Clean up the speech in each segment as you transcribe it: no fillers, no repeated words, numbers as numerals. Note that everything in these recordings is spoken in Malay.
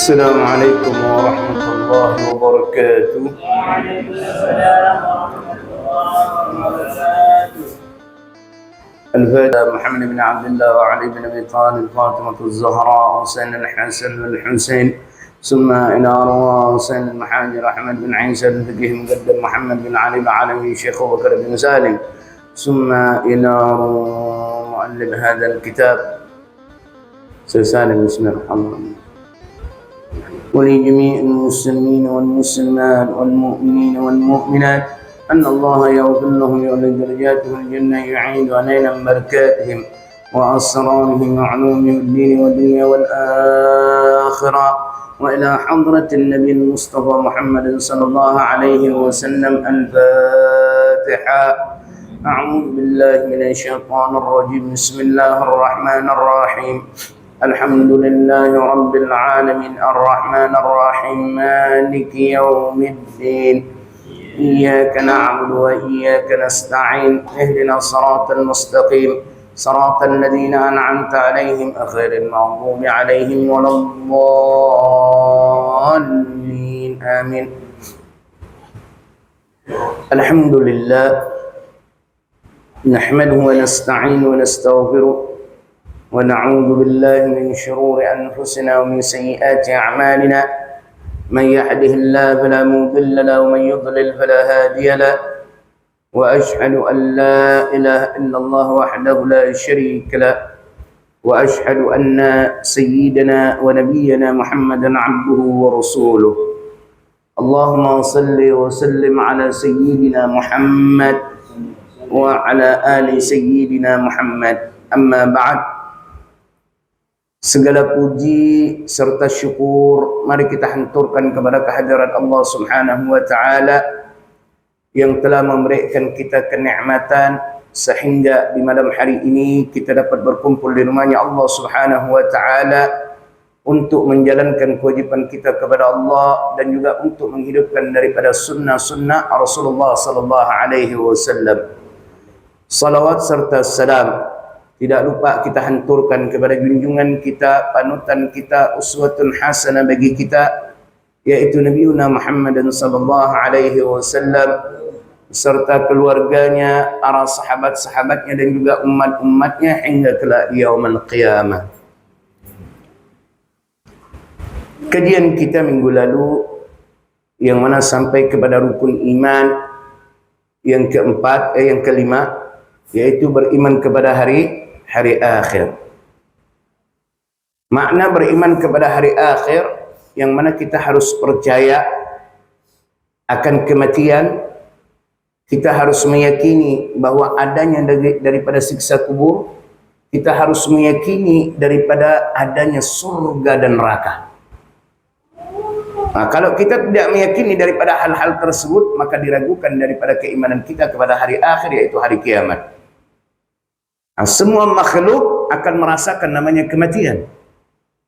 السلام عليكم ورحمة الله وبركاته. الفاتحة. محمد بن عبد الله وعلي بن أبي طالب، فاطمة الزهراء، حسين الحسن والحسين، ثم إلى أرواح حسين المحاجر أحمد بن عيسى الفقيه مقدم محمد بن علي العلوي شيخ أبو بكر بن سالم، ثم إلى مؤلف هذا الكتاب سالم. بسم الله الرحمن الرحيم. ولجميع المسلمين والمسلمات والمؤمنين والمؤمنات أن الله يغفر لهم ويعلي درجاتهم الجنة، يعيد علينا من بركاتهم وأسرارهم وعلومهم الدين والدنيا والآخرة، وإلى حضرة النبي المصطفى محمد صلى الله عليه وسلم. الفاتحة. أعوذ بالله من الشيطان الرجيم. بسم الله الرحمن الرحيم. الحمد لله رب العالمين الرحمن الرحيم مالك يوم الدين، إياك نعبد وإياك نستعين، اهدنا الصراط المستقيم صراط الذين أنعمت عليهم غير المغضوب عليهم ولا الضالين، آمين. الحمد لله نحمده ونستعين ونستغفره ونعوذ بالله من شرور أنفسنا ومن سيئات أعمالنا، من يهده الله فلا مضل له ومن يضلل فلا هادي له، وأشهد أن لا إله إلا الله وحده لا شريك له، وأشهد أن سيدنا ونبينا محمدا عبده ورسوله. اللهم صل وسلم على سيدنا محمد وعلى آل سيدنا محمد. أما بعد. Segala puji serta syukur mari kita hanturkan kepada kehadirat Allah Subhanahu wa taala yang telah memberikan kita kenikmatan sehingga di malam hari ini kita dapat berkumpul di rumahnya Allah Subhanahu wa taala untuk menjalankan kewajipan kita kepada Allah dan juga untuk menghidupkan daripada sunnah-sunnah Rasulullah sallallahu alaihi wasallam. Salawat serta salam tidak lupa kita hanturkan kepada junjungan kita, panutan kita, uswatun hasanah bagi kita, yaitu Nabi Muhammad sallallahu alaihi wasallam serta keluarganya, para sahabat-sahabatnya dan juga umat-umatnya hingga kelak yaumul qiyamah. Kajian kita minggu lalu yang mana sampai kepada rukun iman yang keempat, yang kelima, yaitu beriman kepada hari akhir. Makna beriman kepada hari akhir yang mana kita harus percaya akan kematian, kita harus meyakini bahwa adanya daripada siksa kubur, kita harus meyakini daripada adanya surga dan neraka. Nah, kalau kita tidak meyakini daripada hal-hal tersebut, maka diragukan daripada keimanan kita kepada hari akhir, yaitu hari kiamat. Nah, semua makhluk akan merasakan namanya kematian.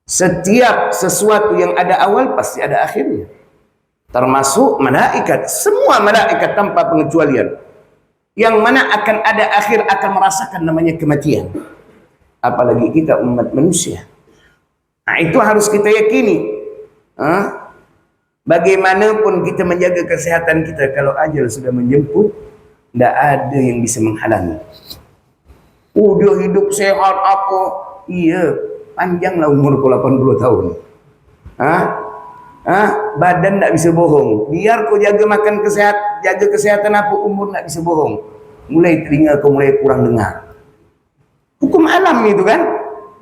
Setiap sesuatu yang ada awal pasti ada akhirnya. Termasuk malaikat, semua malaikat tanpa pengecualian. Yang mana akan ada akhir akan merasakan namanya kematian. Apalagi kita umat manusia. Nah, itu harus kita yakini. Bagaimanapun kita menjaga kesehatan kita, kalau ajal sudah menjemput, tidak ada yang bisa menghalangi. Dia hidup sehat apa? Iya, panjanglah umur 80 tahun. Badan tak bisa bohong. Biar kau jaga makan jaga kesehatan apa, umur tak bisa bohong. Mulai telinga kau mulai kurang dengar. Hukum alam itu kan.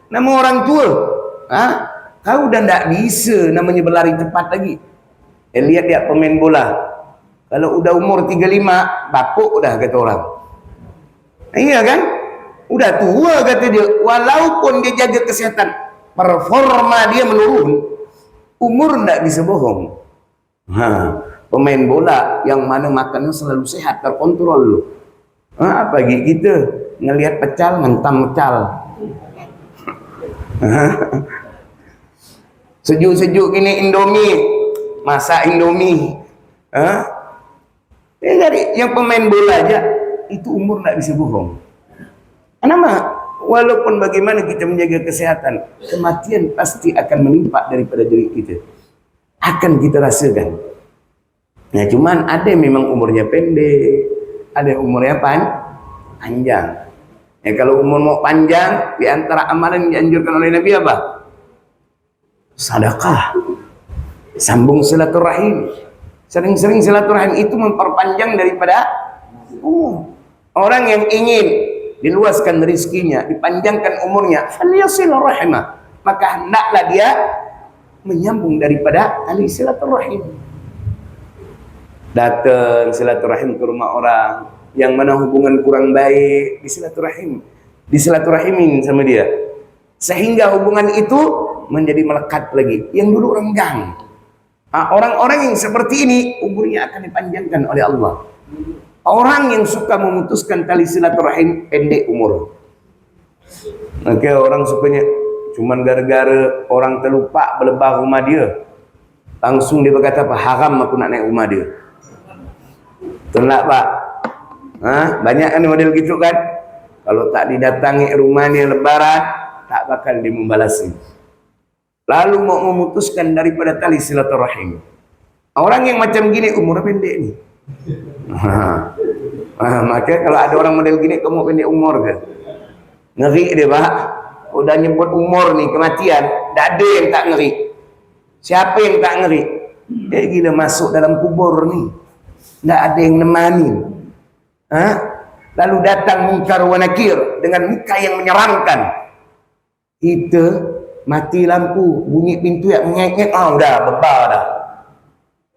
Nama orang tua. Kau dah tak bisa namanya berlari cepat lagi. Lihat dia pemain bola. Kalau udah umur 35, bapuk dah kata orang. Iya kan? Udah tua kata dia, walaupun dia jaga kesehatan, performa dia menurun, umur tidak bisa bohong. Pemain bola yang mana makannya selalu sehat, terkontrol loh. Pagi kita ngelihat pecal, ngentam pecal. Sejuk-sejuk gini Indomie, masak Indomie. Yang pemain bola aja, itu umur tidak bisa bohong. Kenapa? Walaupun bagaimana kita menjaga kesehatan, kematian pasti akan menimpa daripada diri kita. Akan kita rasakan. Nah, cuman ada yang memang umurnya pendek, ada yang umurnya panjang. Ya, kalau umur mau panjang, di antara amalan yang dianjurkan oleh Nabi apa? Sedekah. Sambung silaturahim. Sering-sering silaturahim itu memperpanjang daripada umur. Orang yang ingin diluaskan rezekinya, dipanjangkan umurnya, falyasil rahimah, maka hendaklah dia menyambung daripada tali silaturahim. Datang silaturahim ke rumah orang yang mana hubungan kurang baik, disilатurahimin sama dia, sehingga hubungan itu menjadi melekat lagi yang dulu renggang. Orang-orang yang seperti ini umurnya akan dipanjangkan oleh Allah. Orang yang suka memutuskan tali silaturahim pendek umur. Maka orang sukanya cuman gara-gara orang terlupa belebah rumah dia, langsung dia berkata apa? Haram aku nak naik rumah dia. Tolak pak. Banyak kan model gitu kan. Kalau tak didatangi rumahnya lebaran, tak bakal dia membalasi. Lalu mau memutuskan daripada tali silaturahim. Orang yang macam gini umur pendek ni. Maka kalau ada orang model gini, kamu pendek umur kan? Ngeri dia pak. Udah nyebut umur nih kematian, tak ada yang tak ngeri. Siapa yang tak ngeri? Dia gila masuk dalam kubur nih, tak ada yang nemanin. Lalu datang Munkar wa Nakir dengan muka yang menyeramkan. Kita mati lampu, bunyi pintu yang ngek-ngek, udah bebar dah.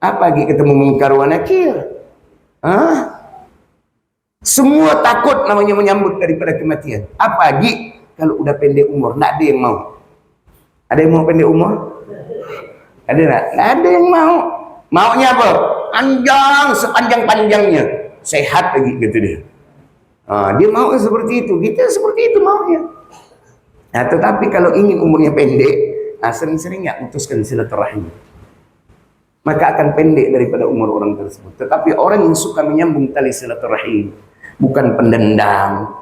Apa lagi ketemu Munkar wa Nakir? Semua takut namanya menyambut daripada kematian. Apa lagi kalau udah pendek umur, tak ada yang mau. Ada yang mau pendek umur? Ada tak? Tak ada yang mau. Maunya apa? Panjang, sepanjang-panjangnya. Sehat lagi kata dia. Dia mau seperti itu. Kita seperti itu maunya. Nah, tetapi kalau ingin umurnya pendek, sering-sering ya putuskan silaturahim, maka akan pendek daripada umur orang tersebut. Tetapi orang yang suka menyambung tali silaturahim, bukan pendendam,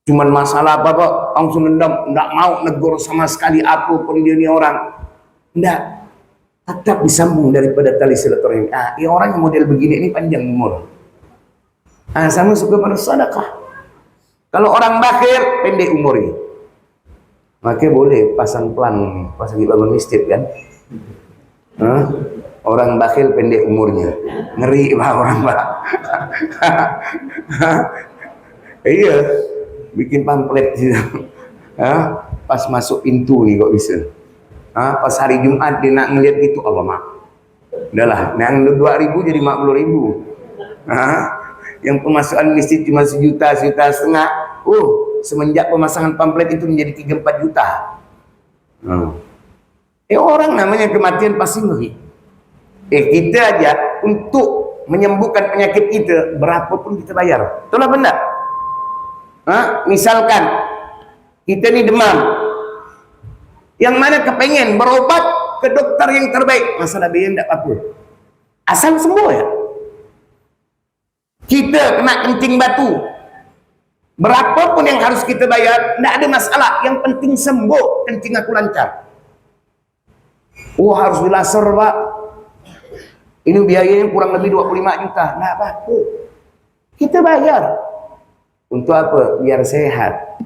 cuman masalah apa kok langsung dendam, enggak mau negur sama sekali apapun dia ni orang, enggak, tetap disambung daripada tali silaturahim. Ya orang yang model begini ini panjang umur. Sama suka bersedekah. Kalau orang bakhil pendek umurnya, maka boleh pasang pelang pas lagi bangun masjid kan. Orang bakhil pendek umurnya, ngeri pak orang pak. Iya, bikin pamflet gitu. Pas masuk pintu nih kok bisa. Pas hari Jumat dia nak ngeliat gitu, Allah mak, udahlah, yang 2.000 jadi 50.000. Yang pemasukan masjid cuma 1 juta, 1,5 juta. Semenjak pemasangan pamflet itu menjadi 3-4 juta. Orang namanya kematian pasti ngeri. Kita aja untuk menyembuhkan penyakit kita, berapapun kita bayar. Itulah benda. Misalkan kita ni demam, yang mana kepengen berobat ke dokter yang terbaik, masalah biaya tidak apa-apa, asal sembuh ya. Kita kena kencing batu, berapapun yang harus kita bayar, tidak ada masalah. Yang penting sembuh, kencing aku lancar. Harus dilaser pak, ini biayanya kurang lebih 25 juta. Tidak apa-apa, kita bayar. Untuk apa? Biar sehat.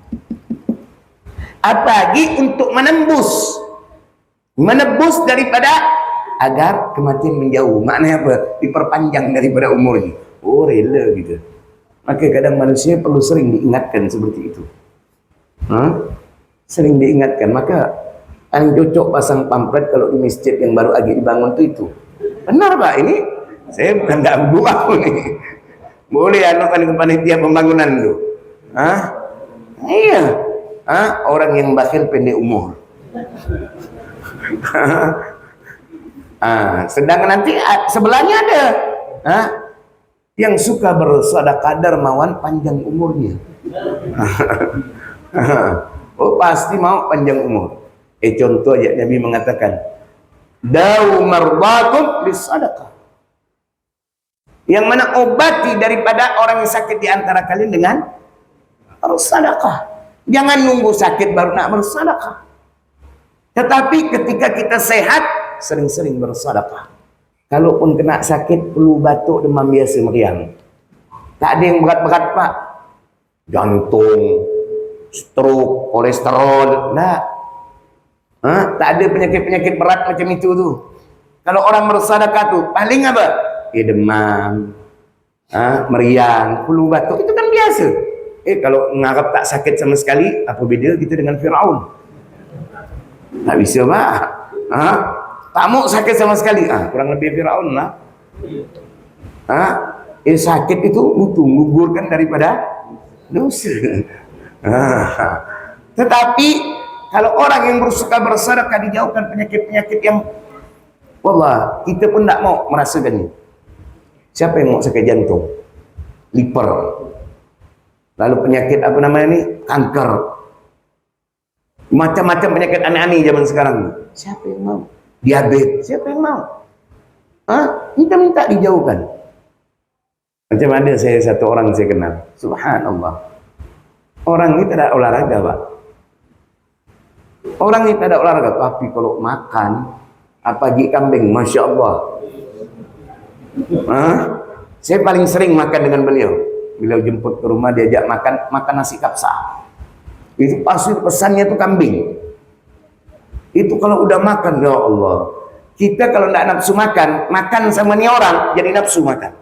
Apalagi untuk menebus daripada agar kematian menjauh. Maknanya apa? Diperpanjang daripada umurnya. Rela gitu. Maka kadang manusia perlu sering diingatkan seperti itu. Sering diingatkan. Maka yang cocok pasang pamflet kalau di masjid yang baru lagi dibangun itu. Benar pak, ini saya bukan ganggu aku nih. Boleh anukan ke panitia pembangunan itu. Iya. Orang yang bakhil pendek umur. Sedangkan nanti sebelahnya ada yang suka bersedekah dermawan panjang umurnya. Pasti mau panjang umur. Contoh aja Nabi mengatakan, "Dawu marbakum bisadaqah." Yang mana obati daripada orang yang sakit di antara kalian dengan bersedekah. Jangan nunggu sakit baru nak bersedekah. Tetapi ketika kita sehat, sering-sering bersedekah. Kalaupun kena sakit, flu, batuk, demam biasa, meriang. Tak ada yang berat-berat, Pak. Jantung, stroke, kolesterol, tak. Tak ada penyakit-penyakit berat macam itu tu. Kalau orang bersedekah tu, paling apa? Demam, meriang, flu, batuk, itu kan biasa. Kalau ngarap tak sakit sama sekali, apa beza kita dengan Firaun? Tak bisa, Pak. Tak mau sakit sama sekali, kurang lebih Firaun lah. Sakit itu butuh menggugurkan daripada dosa. Tetapi kalau orang yang bersuka bersedekah dijauhkan penyakit-penyakit yang wallah kita pun tak mau merasakannya. Siapa yang mau sakit jantung, liver, lalu penyakit apa namanya ni, kanker, macam-macam penyakit aneh-aneh zaman sekarang. Siapa yang mau? Diabetes, siapa yang mau? Kita minta dijauhkan. Macam ada satu orang saya kenal, subhanallah, orang ini tidak olahraga, Pak. Orang ini tidak olahraga, tapi kalau makan apalagi kambing, masya Allah. Saya paling sering makan dengan beliau. Beliau jemput ke rumah, diajak makan nasi kapsa. Itu pasti pesannya itu kambing. Itu kalau udah makan, ya Allah. Kita kalau tidak nafsu makan sama ni orang jadi nafsu makan.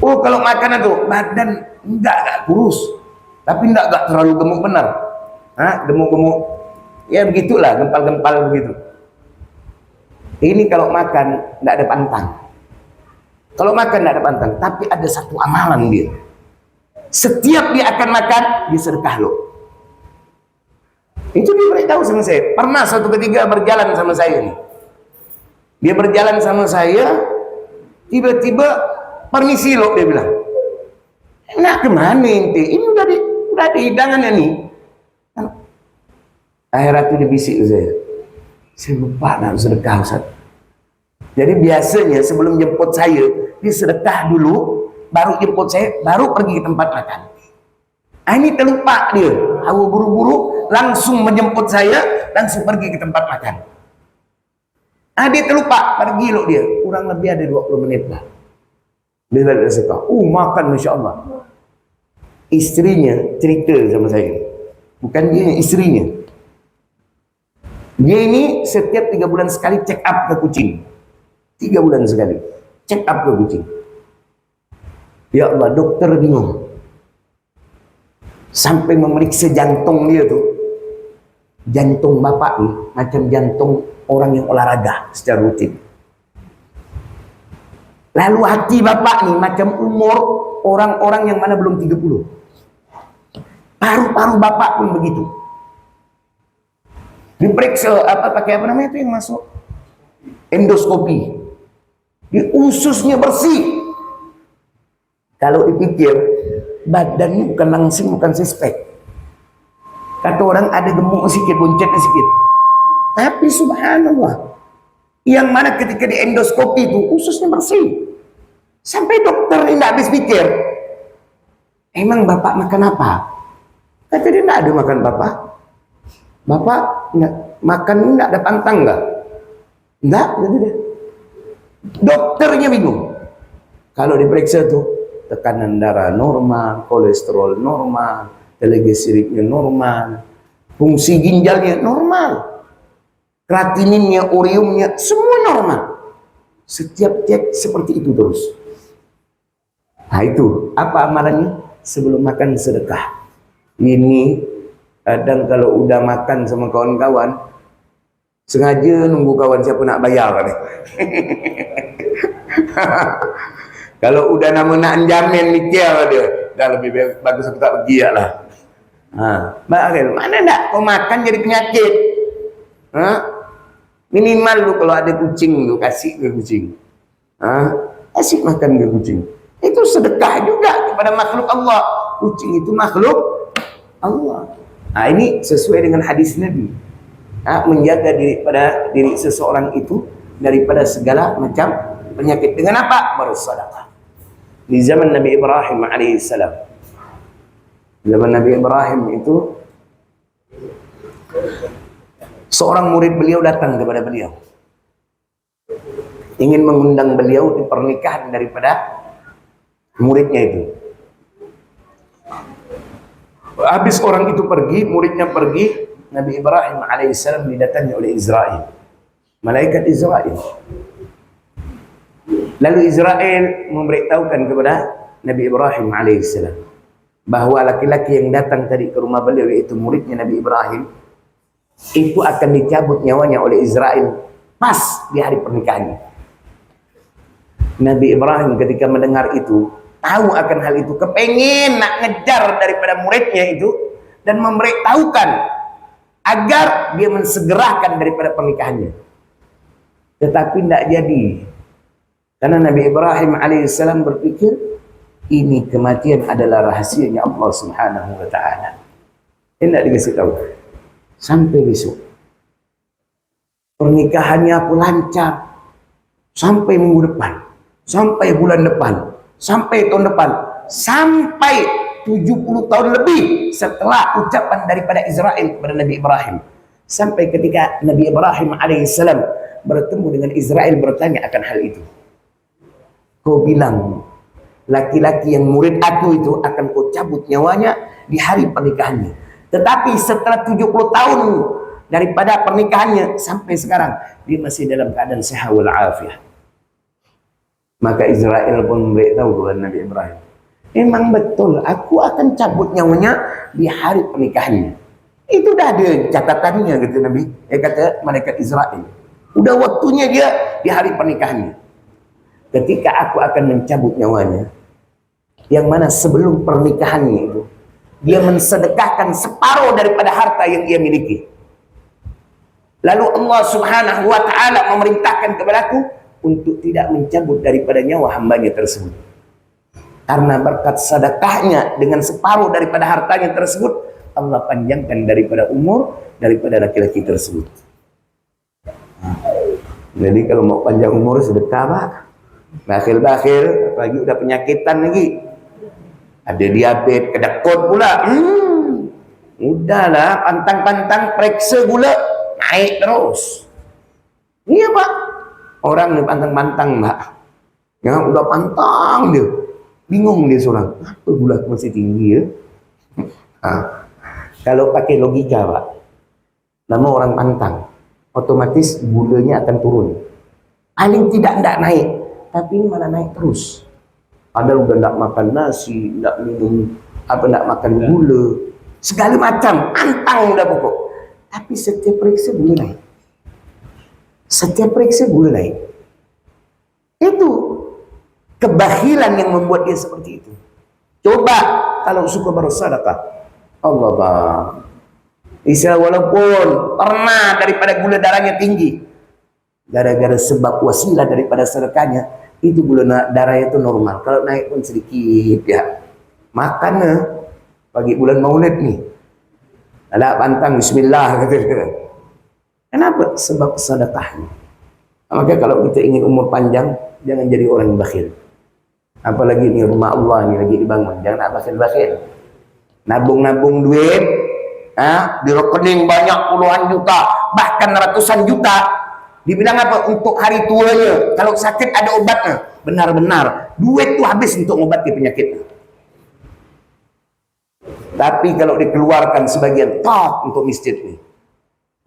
Oh, kalau makanan tuh badan enggak kurus, tapi enggak terlalu gemuk benar. Gemuk-gemuk. Ya begitulah, gempal-gempal begitu. Ini kalau makan enggak ada pantang. Kalau makan enggak ada pantang, tapi ada satu amalan dia. Setiap dia akan makan, dia sedekah loh. Itu dia beritahu sama saya. Pernah suatu ketika berjalan sama saya nih. Dia berjalan sama saya, tiba-tiba permisi loh, dia bilang. Nak kemana ente? Ini udah ada hidangannya nih. Akhirnya itu dia bisik ke saya. Saya lupa nak sedekah, Ustaz. Jadi biasanya sebelum jemput saya, dia sedekah dulu, baru jemput saya, baru pergi ke tempat makan. Ini terlupa dia, hawa buru-buru, langsung menjemput saya, langsung pergi ke tempat makan. Dia terlupa, pergi loh dia, kurang lebih ada 20 menit lah. Dia balik sedekah, makan Masya Allah. Istrinya cerita sama saya, bukan dia, istrinya. Dia ini setiap 3 bulan sekali check up ke kucing. 3 bulan sekali check up ke kucing. Ya Allah, dokter bingung. Sampai memeriksa jantung dia tuh. Jantung bapak nih macam jantung orang yang olahraga secara rutin. Lalu hati bapak nih macam umur orang-orang yang mana belum 30. Paru-paru bapak pun begitu. Diperiksa pakai apa namanya itu yang masuk? Endoskopi. Di ususnya bersih. Kalau dipikir badannya bukan langsing, bukan suspek. Kata orang ada gemuk sedikit, buncitnya sedikit. Tapi subhanallah, yang mana ketika di endoskopi itu ususnya bersih. Sampai dokter ini tidak habis pikir, emang bapak makan apa? Kata dia tidak ada makan bapak. Bapak makan ini tidak ada pantang enggak? Enggak, kata dia. Dokternya bingung. Kalau diperiksa tuh tekanan darah normal, kolesterol normal, trigliseridnya normal, fungsi ginjalnya normal, kreatininnya, uriumnya semua normal. Setiap cek seperti itu terus. Nah itu apa amalannya? Sebelum makan sedekah. Ini kadang kalau udah makan sama kawan-kawan, sengaja nunggu kawan siapa nak bayar kan. Kalau udah nama nak jamin mikir dia, dah lebih bagus aku tak pergi lah. Mana nak kau makan jadi penyakit? Minimal lu kalau ada kucing lu kasih ke kucing. Kasih makan ke kucing. Itu sedekah juga kepada makhluk Allah. Kucing itu makhluk Allah. Ini sesuai dengan hadis Nabi. Menjaga diri seseorang itu daripada segala macam penyakit. Dengan apa? Bersedekah. di zaman Nabi Ibrahim alaihissalam. Zaman Nabi Ibrahim itu seorang murid beliau datang kepada beliau, ingin mengundang beliau di pernikahan daripada muridnya itu. Habis orang itu pergi, muridnya pergi, Nabi Ibrahim alaihissalam didatangi oleh Israel, malaikat Israel. Lalu Israel memberitahukan kepada Nabi Ibrahim alaihissalam bahwa laki-laki yang datang tadi ke rumah beliau, yaitu muridnya Nabi Ibrahim, itu akan dicabut nyawanya oleh Israel pas di hari pernikahannya. Nabi Ibrahim ketika mendengar itu, tahu akan hal itu, kepengen nak ngejar daripada muridnya itu dan memberitahukan agar dia mensegerakan daripada pernikahannya. Tetapi tidak jadi, karena Nabi Ibrahim alaihissalam berpikir ini kematian adalah rahasianya Allah Subhanahu wa taala. Tidak dikasih tahu sampai besok. Pernikahannya aku lancar sampai minggu depan, sampai bulan depan, sampai tahun depan, sampai 70 tahun lebih setelah ucapan daripada Israel kepada Nabi Ibrahim. Sampai ketika Nabi Ibrahim alaihissalam bertemu dengan Israel bertanya akan hal itu. Kau bilang laki-laki yang murid aku itu akan kau cabut nyawanya di hari pernikahannya. Tetapi setelah 70 tahun daripada pernikahannya sampai sekarang dia masih dalam keadaan sehat wal afiah. Maka Israel pun memberitahu kepada Nabi Ibrahim, memang betul aku akan cabut nyawanya di hari pernikahannya. Itu dah ada catatannya, kata Nabi, kata malaikat Israel. Udah waktunya dia di hari pernikahannya. Ketika aku akan mencabut nyawanya, yang mana sebelum pernikahannya itu dia mensedekahkan separuh daripada harta yang ia miliki. Lalu Allah Subhanahu wa taala memerintahkan kepadaku untuk tidak mencabut daripada nyawa hambanya tersebut. Karena berkat sedekahnya dengan separuh daripada hartanya tersebut, Allah panjangkan daripada umur daripada laki-laki tersebut. Jadi kalau mau panjang umur sedekah, Pak. Bakhil-bakhil, apalagi udah penyakitan lagi, ada diabetes, kedekut pula, udahlah pantang-pantang periksa gula naik terus. Iya Pak, orang nih pantang-pantang Mbak, yang udah pantang dia, bingung dia seorang, apa gula masih tinggi ya? Kalau pakai logika Pak, nama orang pantang, otomatis gulanya akan turun, paling tidak naik. Tapi ini malah naik terus. Padahal udah tidak makan nasi, tidak minum tidak makan gula, segala macam, antang udah pokok. Tapi setiap periksa gula naik. Setiap periksa gula naik. Itu kebakhilan yang membuat dia seperti itu. Coba kalau suka bersedekah, Allah Bang. Isa walaupun pernah daripada gula darahnya tinggi, gara-gara sebab wasilah daripada sedekahnya, itu gula darah itu normal. Kalau naik pun sedikit ya. Makannya pagi bulan Maulid nih, ada pantang bismillah gitu. Kenapa? Sebab sedekahnya. Maka kalau kita ingin umur panjang, jangan jadi orang yang bakhil. Apalagi ini rumah Allah ini lagi dibangun, jangan bakhil-bakhil. Nabung-nabung duit, di rekening banyak puluhan juta, bahkan ratusan juta. Dibilang apa? Untuk hari tuanya. Kalau sakit ada obatnya. Benar-benar duit itu habis untuk mengobati penyakitnya. Tapi kalau dikeluarkan sebagian tak untuk masjid nih,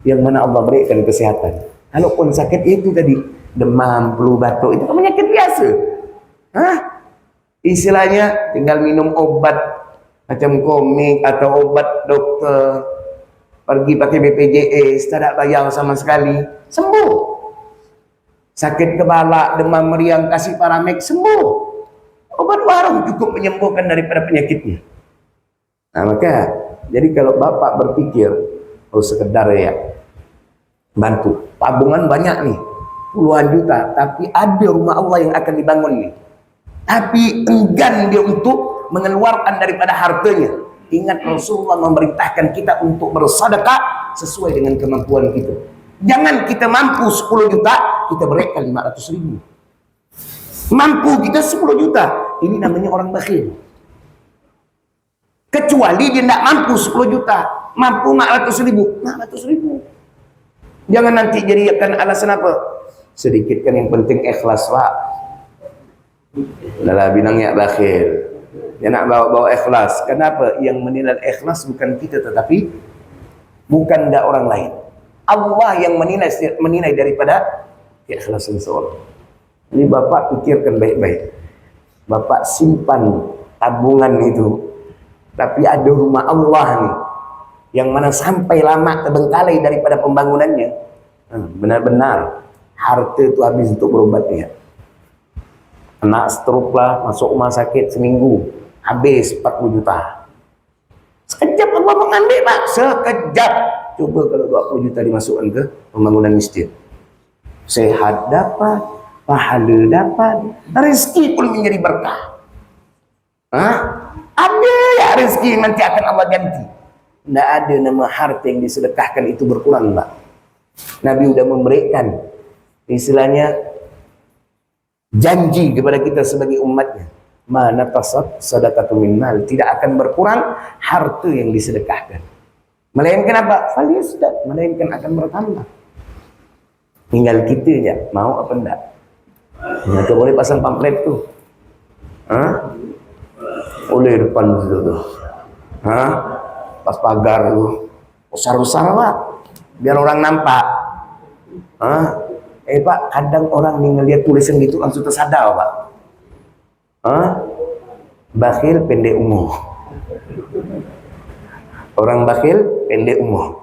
yang mana Allah berikan kesehatan. Kalaupun sakit itu tadi demam, flu, batuk, itu kan penyakit biasa. Istilahnya tinggal minum obat macam komik atau obat dokter, pergi pakai BPJS, tidak bayar sama sekali, sembuh. Sakit kepala, demam meriang, kasih Paramek, sembuh. Obat warung cukup menyembuhkan daripada penyakitnya. Nah maka, jadi kalau Bapak berpikir, sekedar ya, bantu, tabungan banyak nih, puluhan juta, tapi ada rumah Allah yang akan dibangun nih. Tapi enggan dia untuk mengeluarkan daripada hartanya. Ingat Rasulullah memerintahkan kita untuk bersedekah sesuai dengan kemampuan kita. Jangan kita mampu 10 juta, kita berikan 500.000. Mampu kita 10 juta, Ini namanya orang bakhil. Kecuali dia tidak mampu 10 juta, mampu 400.000, 400.000. Jangan nanti jadikan alasan apa? Sedikit kan, yang penting ikhlas, Pak. Lala bilangnya bakhil. Dia nak bawa-bawa ikhlas. Kenapa? Yang menilai ikhlas bukan kita, tetapi bukan orang lain. Allah yang menilai daripada keikhlasan seorang. Ini Bapak pikirkan baik-baik. Bapak simpan tabungan itu, tapi ada rumah Allah nih, yang mana sampai lama terbengkalai daripada pembangunannya. Benar-benar harta itu habis untuk berobatnya. Anak stroke lah, masuk rumah sakit seminggu, habis 40 juta. Sekejap Allah mengambil, Pak. Sekejap. Coba kalau 20 juta dimasukkan ke pembangunan masjid. Sehat dapat, pahala dapat, rezeki pun menjadi berkah. Ada ya rezeki nanti akan Allah ganti. Tidak ada nama harta yang disedekahkan itu berkurang, Pak. Nabi sudah memberikan istilahnya janji kepada kita sebagai umatnya. Ma naqasat sadaqatu min mal, tidak akan berkurang harta yang disedekahkan. Melainkan apa? Faliyazdad, melainkan akan bertambah. Tinggal kita je mau apa enggak. Kita boleh pasang pamflet tu. Oleh depan situ tu. Pas pagar tu. Besar-besar, Pak. Biar orang nampak. Pak, kadang orang ni ngelihat tulisan gitu langsung tersadar, Pak. Bakhil pendek umur. Orang bakhil pendek umur.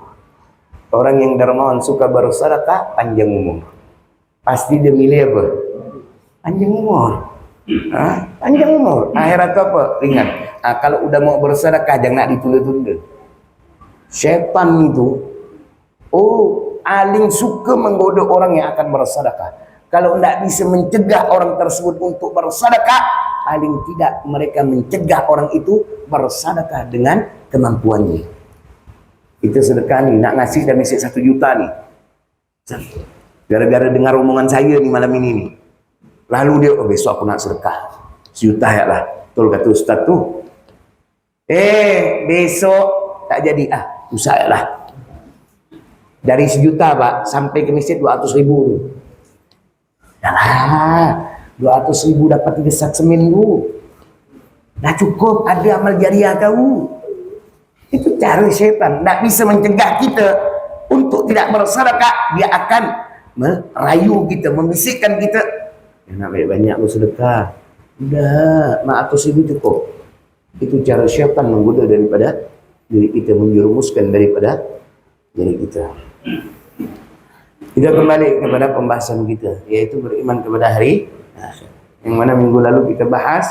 Orang yang dermawan suka bersedekah panjang umur. Pasti dia milih apa? Panjang umur. Panjang umur. Akhirat apa? Ringan. Kalau udah mau bersedekah jangan nak ditunda-tunda. Syaitan itu paling suka menggoda orang yang akan bersedekah. Kalau tidak bisa mencegah orang tersebut untuk bersedekah, paling tidak mereka mencegah orang itu bersedekah dengan kemampuannya. Kita sedekah nih, nak ngasih dah mesej 1 juta nih. Gara-gara dengar omongan saya nih malam ini nih. Lalu dia, besok aku nak sedekah 1 juta ya lah. Betul kata Ustaz tu. Besok tak jadi. Usah ya lah. Dari 1 juta, Pak, sampai ke mesej 200.000. Yalah, 200.000 dapat 3 set seminggu. Dah cukup, ada amal jariah kau. Itu cara syaitan. Tak bisa mencegah kita untuk tidak bersedekah. Dia akan merayu kita, membisikkan kita. Nak banyak bersedekah. Udah, 400.000 cukup. Itu cara syaitan menggoda daripada diri kita, menjerumuskan daripada diri kita. Kita kembali kepada pembahasan kita, yaitu beriman kepada hari akhir. Yang mana minggu lalu kita bahas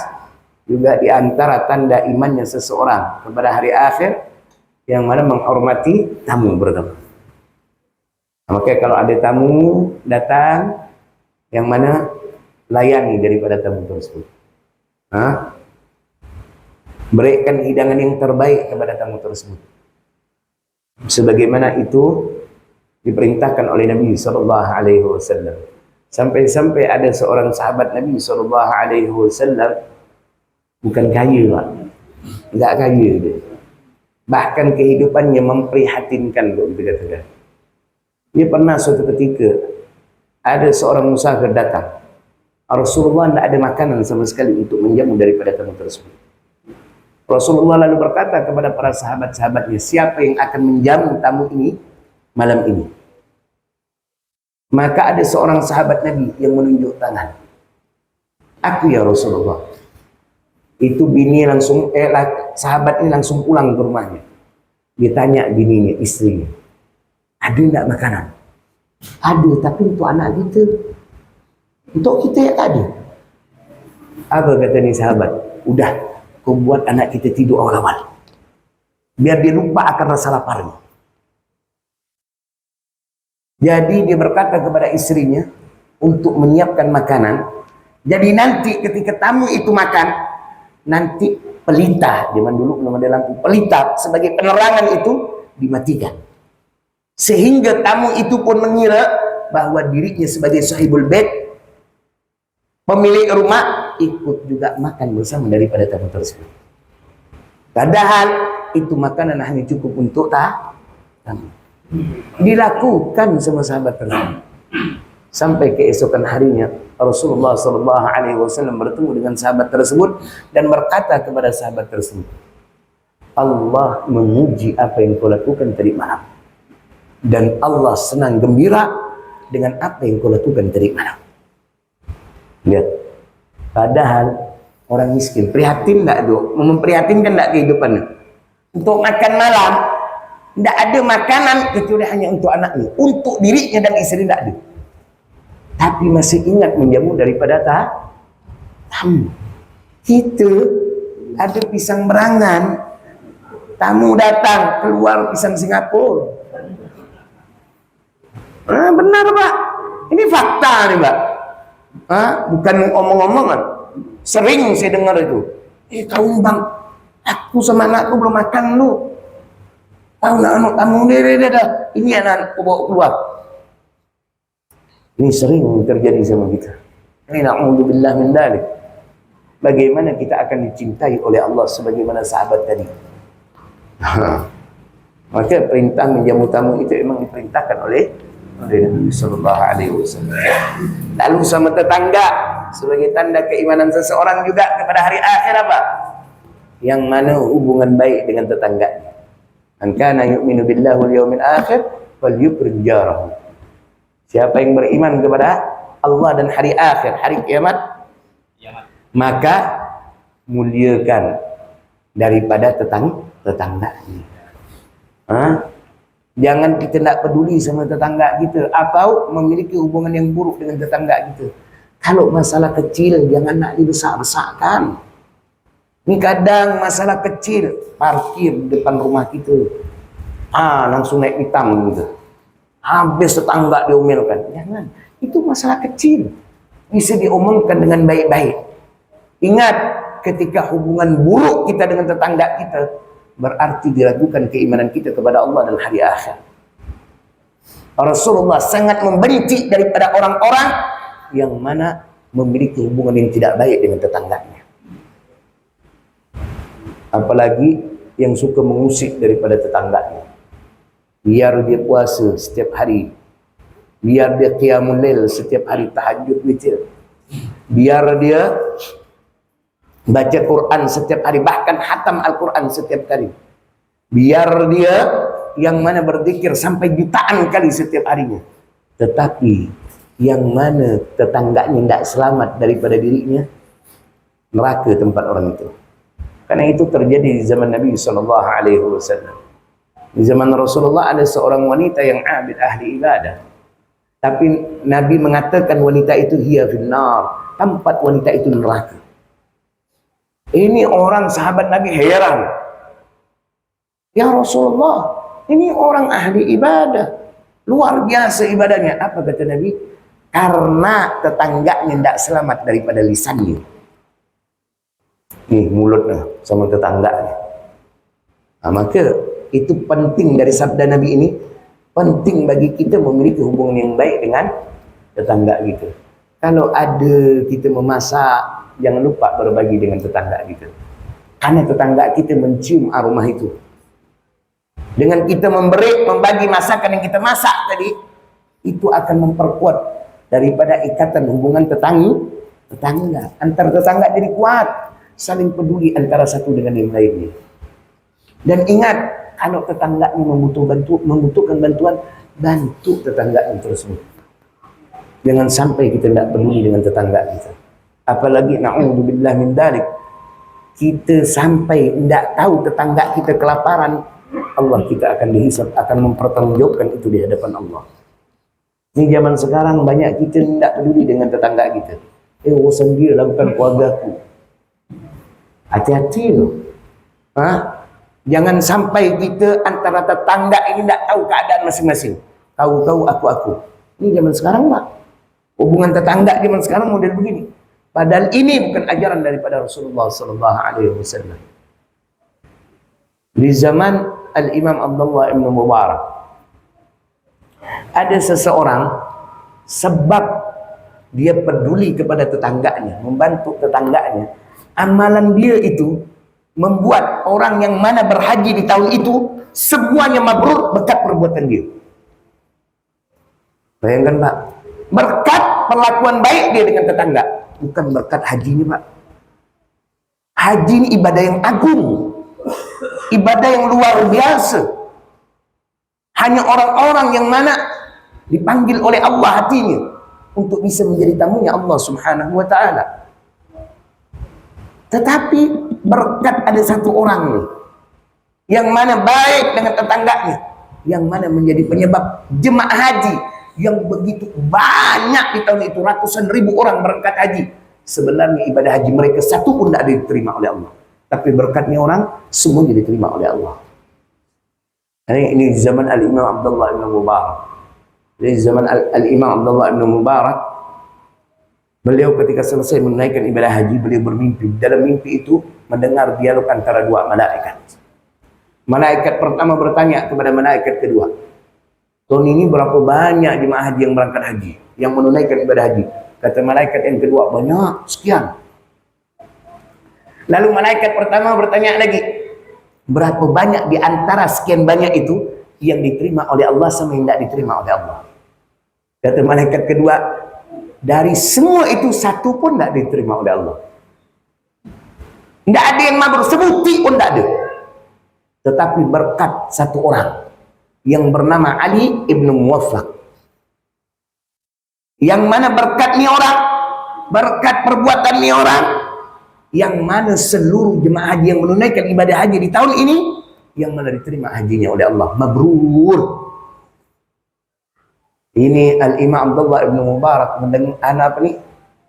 juga di antara tanda imannya seseorang kepada hari akhir, yang mana menghormati tamu pertama. Makanya kalau ada tamu datang, yang mana layani daripada tamu tersebut. Berikan hidangan yang terbaik kepada tamu tersebut. Sebagaimana itu diperintahkan oleh Nabi SAW. Sampai-sampai ada seorang sahabat Nabi SAW, bukan kaya, Pak. Enggak kaya dia. Bahkan kehidupannya memprihatinkan, loh, kita katakan. Dia pernah suatu ketika ada seorang musafir datang. Rasulullah tidak ada makanan sama sekali untuk menjamu daripada tamu tersebut. Rasulullah lalu berkata kepada para sahabat-sahabatnya, siapa yang akan menjamu tamu ini malam ini? Maka ada seorang sahabat Nabi yang menunjuk tangan. Aku ya Rasulullah. Itu bini langsung, sahabat ini langsung pulang ke rumahnya. Dia tanya bininya, istrinya, ada tidak makanan? Ada, tapi untuk anak kita. Untuk kita yang ada. Apa kata ni sahabat? Udah, kau buat anak kita tidur awal-awal. Biar dia lupa akan rasa laparnya. Jadi dia berkata kepada istrinya untuk menyiapkan makanan. Jadi nanti ketika tamu itu makan, nanti pelita, zaman dulu belum ada lampu, pelita sebagai penerangan itu dimatikan. Sehingga tamu itu pun mengira bahwa dirinya sebagai sahibul bait, pemilik rumah, ikut juga makan bersama daripada tamu tersebut. Padahal itu makanan hanya cukup untuk tamu. Dilakukan sama sahabat tersebut. Sampai keesokan harinya Rasulullah SAW bertemu dengan sahabat tersebut dan berkata kepada sahabat tersebut, Allah memuji apa yang kau lakukan tadi malam, dan Allah senang gembira dengan apa yang kau lakukan tadi malam. Lihat, padahal orang miskin prihatin enggak tuh, memprihatinkan enggak kehidupannya. Untuk makan malam enggak ada makanan kecuali hanya untuk anaknya, untuk dirinya dan istri enggak ada. Tapi masih ingat menjamu daripada tamu. Kita ada pisang berangan, tamu datang keluar pisang Singapura. Benar Pak, ini fakta nih Pak. Bukan omong-omongan. Sering saya dengar itu. Tahu bang, aku sama anakku belum makan lu. Tahu anak tamu ini anak aku bawa keluar. Ini sering terjadi sama kita. Ini na'udzubillah min dzalik. Bagaimana kita akan dicintai oleh Allah sebagaimana sahabat tadi. Maka perintah menjamu tamu itu memang diperintahkan oleh Nabi sallallahu alaihi wasallam. Lalu sama tetangga sebagai tanda keimanan seseorang juga kepada hari akhir apa? Yang mana hubungan baik dengan tetangganya. Man kana yu'minu billahi wal yawmil akhir falyukrim jarahu. Siapa yang beriman kepada Allah dan hari akhir, hari kiamat, maka muliakan daripada tetangganya. Jangan kita tidak peduli sama tetangga kita atau memiliki hubungan yang buruk dengan tetangga kita. Kalau masalah kecil jangan nak dibesar-besarkan. Ini kadang masalah kecil, parkir depan rumah kita, langsung naik hitam gitu. Habis tetangga diomelkan. Jangan, itu masalah kecil, bisa diomongkan dengan baik-baik. Ingat, ketika hubungan buruk kita dengan tetangga kita, berarti diragukan keimanan kita kepada Allah dan hari akhir. Rasulullah sangat membenci daripada orang-orang yang mana memiliki hubungan yang tidak baik dengan tetangganya. Apalagi yang suka mengusik daripada tetangganya. Biar dia puasa setiap hari, biar dia qiyamul lail setiap hari, tahajud witir, biar dia baca Quran setiap hari, bahkan khatam Al-Quran setiap hari, biar dia yang mana berzikir sampai jutaan kali setiap harinya, tetapi yang mana tetangganya tidak selamat daripada dirinya, neraka tempat orang itu. Karena itu terjadi di zaman Nabi SAW. Di zaman Rasulullah ada seorang wanita yang abid ahli ibadah, tapi Nabi mengatakan wanita itu hiya finnar, tempat wanita itu neraka. Ini orang sahabat Nabi heran, ya Rasulullah, ini orang ahli ibadah, luar biasa ibadahnya. Apa kata Nabi? Karena tetangganya tidak selamat daripada lisannya. Nih mulutnya sama tetangganya. Maka itu penting dari sabda Nabi ini, penting bagi kita memiliki hubungan yang baik dengan tetangga kita. Kalau ada kita memasak, jangan lupa berbagi dengan tetangga kita. Karena tetangga kita mencium aroma itu. Dengan kita membagi masakan yang kita masak tadi, itu akan memperkuat daripada ikatan hubungan tetangga. Antar tetangga jadi kuat, saling peduli antara satu dengan yang lainnya. Dan ingat, kalau tetangganya membutuhkan bantuan, bantu tetangganya tersebut. Jangan sampai kita tidak peduli dengan tetangga kita. Apalagi na'udzubillah min dzalik, kita sampai tidak tahu tetangga kita kelaparan, Allah kita akan dihisab, akan mempertanggungjawabkan itu di hadapan Allah. Ini zaman sekarang banyak kita tidak peduli dengan tetangga kita. Urusan dia lakukan keluargaku. Hati-hati loh. Jangan sampai kita antara tetangga ini tidak tahu keadaan masing-masing. Tahu-tahu aku. Ini zaman sekarang Pak. Hubungan tetangga zaman sekarang model begini. Padahal ini bukan ajaran daripada Rasulullah SAW. Di zaman Al-Imam Abdullah ibn Mubarak, ada seseorang sebab dia peduli kepada tetangganya, membantu tetangganya, amalan dia itu membuat orang yang mana berhaji di tahun itu semuanya mabrur berkat perbuatan dia. Bayangkan Pak, berkat perlakuan baik dia dengan tetangga, bukan berkat hajinya Pak. Haji ini ibadah yang agung, ibadah yang luar biasa. Hanya orang-orang yang mana dipanggil oleh Allah hatinya untuk bisa menjadi tamunya Allah Subhanahu wa ta'ala. Tetapi berkat ada satu orang nih, yang mana baik dengan tetangganya, yang mana menjadi penyebab jemaah haji yang begitu banyak di tahun itu, ratusan ribu orang berangkat haji. Sebenarnya ibadah haji mereka satu pun tidak diterima oleh Allah, tapi berkatnya orang semuanya diterima oleh Allah. Ini zaman Al-Imam Abdullah ibn Mubarak. Di zaman Al-Imam Abdullah ibn Mubarak, beliau ketika selesai menunaikan ibadah haji, beliau bermimpi. Dalam mimpi itu mendengar dialog antara dua malaikat. Malaikat pertama bertanya kepada malaikat kedua, tahun ini berapa banyak jemaah haji yang berangkat haji, yang menunaikan ibadah haji? Kata malaikat yang kedua, banyak, sekian. Lalu malaikat pertama bertanya lagi, berapa banyak di antara sekian banyak itu yang diterima oleh Allah sama yang tidak diterima oleh Allah? Kata malaikat kedua, dari semua itu satu pun tidak diterima oleh Allah. Tidak ada yang mabrur, sebuti pun tidak ada. Tetapi berkat satu orang yang bernama Ali ibn Muwaffaq, yang mana berkat ni orang, berkat perbuatan ni orang, yang mana seluruh jemaah haji yang menunaikan ibadah haji di tahun ini, yang mana diterima hajinya oleh Allah, mabrur. Ini Al-Imam Abdullah ibn Mubarak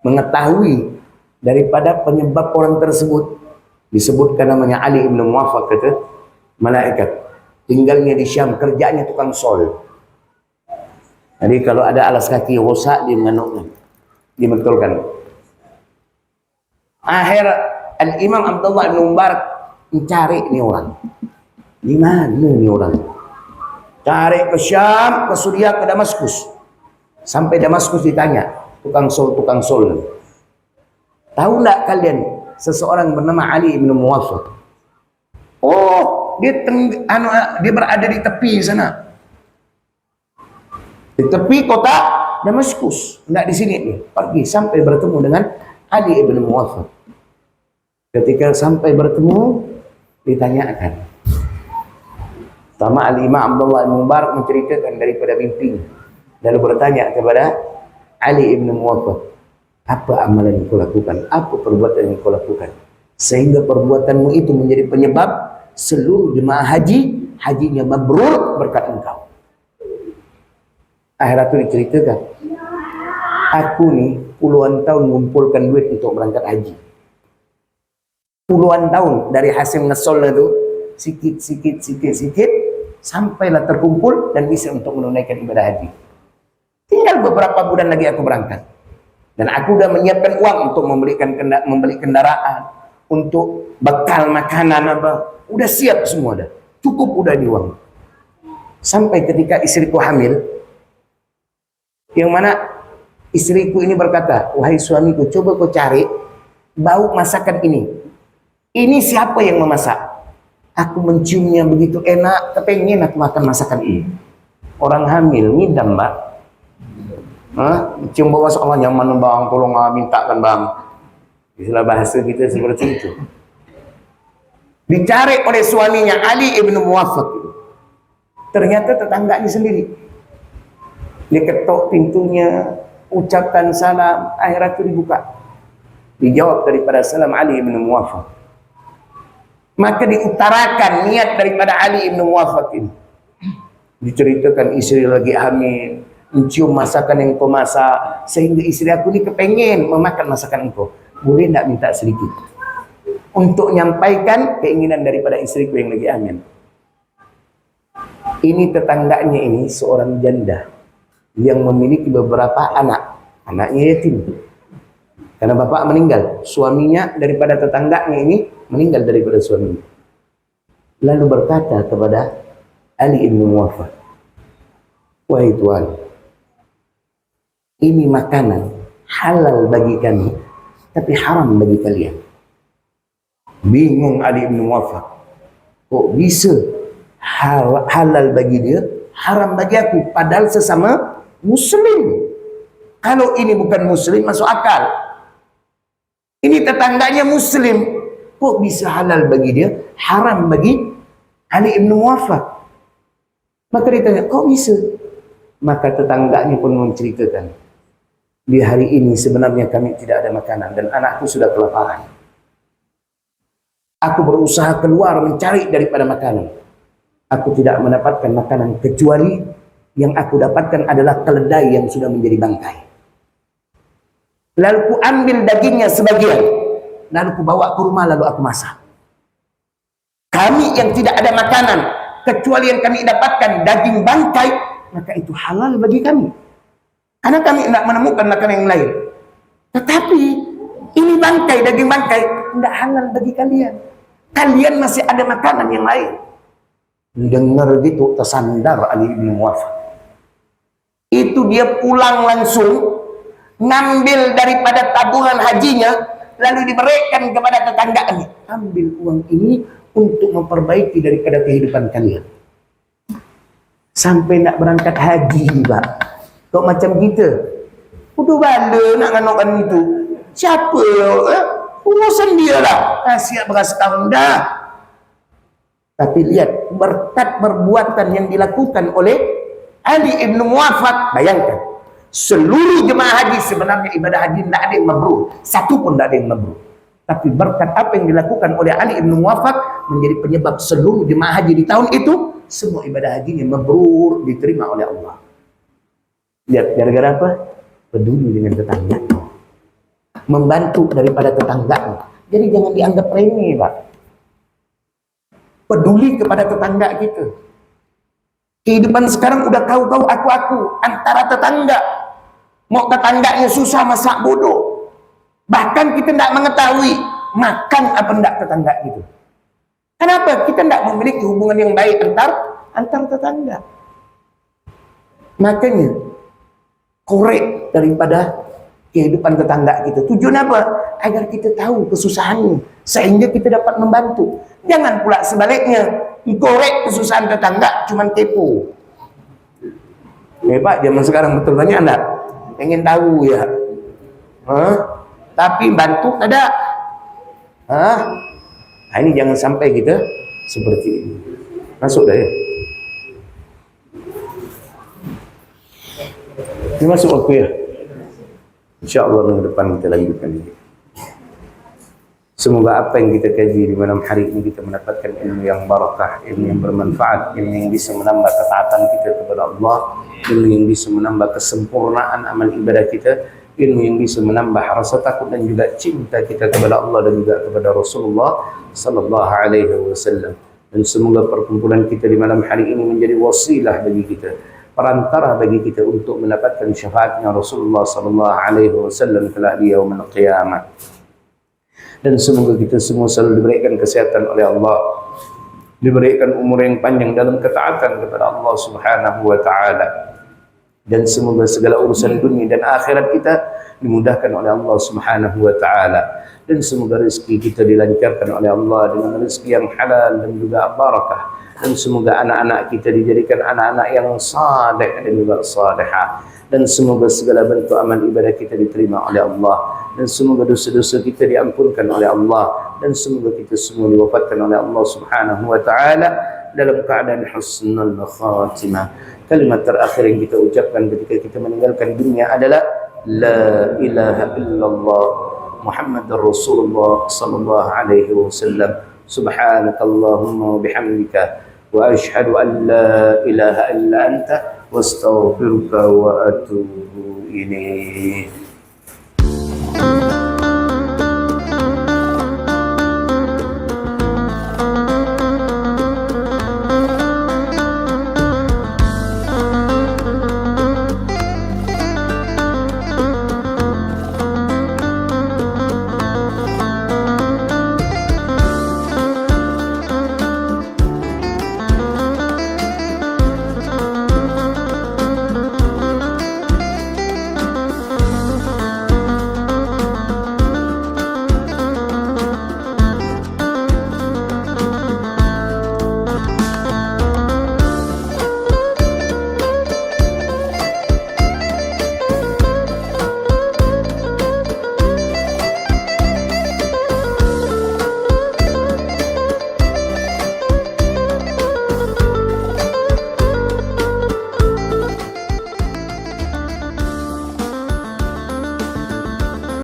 mengetahui daripada penyebab orang tersebut. Disebutkan namanya Ali ibn Muwaffaq, kata malaikat, tinggalnya di Syam, kerjanya tukang sol. Jadi kalau ada alas kaki rosak, dia menganukkan, dibetulkan. Akhir Al-Imam Abdullah ibn Mubarak mencari ini orang. Di mana ini orang? Cari ke Syam, ke Suriah, ke Damaskus. Sampai Damaskus ditanya, tukang sol. Tahu tak kalian seseorang bernama Ali ibn Muwaffaq? Oh, dia berada di tepi sana. Di tepi kota Damaskus. Tidak di sini nih. Pergi sampai bertemu dengan Ali ibn Muwaffaq. Ketika sampai bertemu, ditanyakan. Sama Al-Imam Abdullah ibn Mubarak menceritakan daripada mimpi. Lalu bertanya kepada Ali ibn Muwaffaq, apa amalan yang kau lakukan? Apa perbuatan yang kau lakukan? Sehingga perbuatanmu itu menjadi penyebab seluruh jemaah haji, hajinya mabrur berkat engkau. Akhirat itu diceritakan, aku nih puluhan tahun mengumpulkan duit untuk berangkat haji. Puluhan tahun dari hasil ngesol itu sikit sampailah terkumpul dan bisa untuk menunaikan ibadah haji. Tinggal beberapa bulan lagi aku berangkat, dan aku udah menyiapkan uang untuk membeli kendaraan, untuk bekal makanan apa, udah siap semua, dah cukup udah di uang. Sampai ketika istriku hamil, yang mana istriku ini berkata, wahai suamiku, coba kau cari bau masakan ini. Ini siapa yang memasak? Aku menciumnya begitu enak, kepengen aku makan masakan ini. Orang hamil, ngidam mbak. Cium bau masak, Allah nyaman bang, tolong mintakan bang. Istilah bahasa kita seperti itu. Dicari oleh suaminya Ali ibn Muwaffaq. Ternyata tetangganya sendiri. Dia ketok pintunya, ucapkan salam, akhirat itu dibuka. Dijawab daripada salam Ali ibn Muwaffaq. Maka diutarakan niat daripada Ali ibn Muwaffaq ini. Diceritakan istri lagi hamil, mencium masakan yang kau masak, sehingga istri aku ini kepengen memakan masakan engkau. Boleh tidak minta sedikit? Untuk menyampaikan keinginan daripada istriku yang lagi hamil. Ini tetangganya ini seorang janda yang memiliki beberapa anak. Anaknya yatim. Karena bapak meninggal, suaminya daripada tetangganya ini meninggal daripada suaminya. Lalu berkata kepada Ali ibn Muwaffaq, wahai tuan, ini makanan halal bagi kami, tapi haram bagi kalian. Bingung Ali bin Muwaffaq, kok bisa halal bagi dia, haram bagi aku, padahal sesama muslim. Kalau ini bukan muslim masuk akal. Ini tetangganya muslim, kok bisa halal bagi dia, haram bagi Ali bin Muwaffaq? Maka ditanya, kok bisa? Maka tetangganya pun menceritakan, di hari ini sebenarnya kami tidak ada makanan dan anakku sudah kelaparan. Aku berusaha keluar mencari daripada makanan. Aku tidak mendapatkan makanan kecuali yang aku dapatkan adalah keledai yang sudah menjadi bangkai. Lalu ku ambil dagingnya sebagian, lalu ku bawa ke rumah, lalu aku masak. Kami yang tidak ada makanan kecuali yang kami dapatkan daging bangkai, maka itu halal bagi kami, karena kami tidak menemukan makanan yang lain. Tetapi ini bangkai, daging bangkai, tidak halal bagi kalian. Kalian masih ada makanan yang lain. Dengar gitu tersandar Ali bin Muwaffaq. Itu dia pulang langsung ngambil daripada tabungan hajinya, lalu diberikan kepada tetangganya. Ambil uang ini untuk memperbaiki daripada kehidupan kalian. Sampai nak berangkat haji, Pak. Kok macam kita? Udah bala nak nganokan itu. Siapa? Urusan dia lah. Siap beras tahun dah. Tapi lihat berkat perbuatan yang dilakukan oleh Ali bin Muwaffaq. Bayangkan, seluruh jemaah haji sebenarnya ibadah haji tidak ada yang mabrur, satu pun tidak ada yang mabrur. Tapi berkat apa yang dilakukan oleh Ali bin Muwaffaq menjadi penyebab seluruh jemaah haji di tahun itu semua ibadah hajinya mabrur, diterima oleh Allah. Lihat, gara-gara apa? Peduli dengan tetangga, membantu daripada tetangga. Jadi jangan dianggap remeh, Pak. Peduli kepada tetangga kita. Kehidupan sekarang udah kau-kau, aku-aku antara tetangga. Mau tetangganya susah masak bodoh. Bahkan kita tidak mengetahui makan apa enggak tetangga gitu. Kenapa? Kita tidak memiliki hubungan yang baik antar tetangga. Makanya korek daripada kehidupan tetangga kita. Tujuan apa? Agar kita tahu kesusahannya, sehingga kita dapat membantu. Jangan pula sebaliknya, korek kesusahan tetangga cuman kepo. Pak, zaman sekarang betul banyak enggak? Pengen tahu ya. Tapi bantu ada. Nah, ini jangan sampai kita seperti ini. Masuk dah ya. Ini masuk waktu ya. InsyaAllah minggu depan kita lanjutkan ini. Semoga apa yang kita kaji di malam hari ini kita mendapatkan ilmu yang barakah, ilmu yang bermanfaat, ilmu yang bisa menambah ketaatan kita kepada Allah, ilmu yang bisa menambah kesempurnaan amal ibadah kita, ilmu yang bisa menambah rasa takut dan juga cinta kita kepada Allah dan juga kepada Rasulullah sallallahu alaihi wasallam. Dan semoga perkumpulan kita di malam hari ini menjadi wasilah bagi kita, perantara bagi kita untuk mendapatkan syafaatnya Rasulullah sallallahu alaihi wasallam kelak di yaumul qiyamah. Dan semoga kita semua selalu diberikan kesehatan oleh Allah, diberikan umur yang panjang dalam ketaatan kepada Allah Subhanahu wa taala. Dan semoga segala urusan dunia dan akhirat kita dimudahkan oleh Allah Subhanahu wa taala. Dan semoga rezeki kita dilancarkan oleh Allah dengan rezeki yang halal dan juga barakah. Dan semoga anak-anak kita dijadikan anak-anak yang saleh dan juga salihah. Dan semoga segala bentuk amal ibadah kita diterima oleh Allah. Dan semoga dosa-dosa kita diampunkan oleh Allah. Dan semoga kita semua diwafatkan oleh Allah Subhanahu wa taala dalam keadaan husnul khatimah. Kalimat terakhir yang kita ucapkan ketika kita meninggalkan dunia adalah la ilaha illallah Muhammadur Rasulullah sallallahu alaihi wasallam. Subhanakallahumma wa bihamdika wa ashhadu an la ilaha illa anta wastaghfiruka wa atubu ilaik.